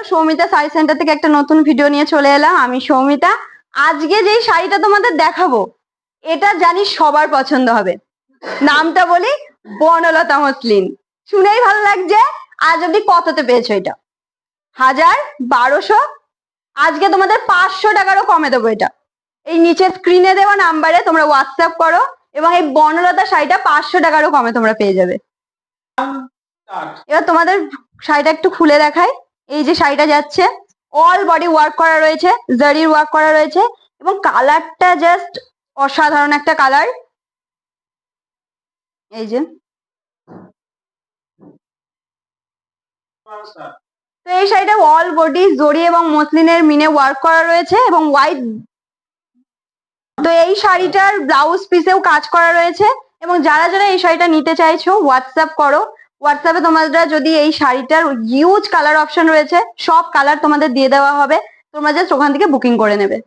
Soumita sari centre থেকে একটা নতুন ভিডিও নিয়ে চলে এলাম। আমি সৌমিতা। আজকে যেই শাড়িটা তোমাদের দেখাবো এটা জানি সবার পছন্দ হবে। নামটা বলি, বনলতা মসলিন। শুনেই ভালো লাগছে। আজ অব্দি কততে পেয়েছো এটা? 1000, 1200, আজকে তোমাদের 500 টাকারও কমে দেবো এটা। এই নিচের স্ক্রিনে দেওয়া নাম্বারে তোমরা হোয়াটসঅ্যাপ করো এবং এই বনলতা শাড়িটা 500 টাকারও কমে তোমরা পেয়ে যাবে। এবার তোমাদের শাড়িটা একটু খুলে দেখাই। এই যে শাড়িটা যাচ্ছে, অল বডি ওয়ার্ক করা রয়েছে, জারির ওয়ার্ক করা রয়েছে এবং কালারটা জাস্ট অসাধারণ একটা কালার। এই যে তো এই শাড়িটা অল বডি জরি এবং মসলিনের মিনে ওয়ার্ক করা রয়েছে এবং হোয়াইট। তো এই শাড়িটার ব্লাউজ পিসেও কাজ করা রয়েছে এবং যারা যারা এই শাড়িটা নিতে চাইছো হোয়াটসঅ্যাপ করো। হোয়াটসঅ্যাপে তোমরা যদি এই শাড়িটার হিউজ কালার অপশন রয়েছে, সব কালার তোমাদের দিয়ে দেওয়া হবে, তোমরা জাস্ট ওখান থেকে বুকিং করে নেবে।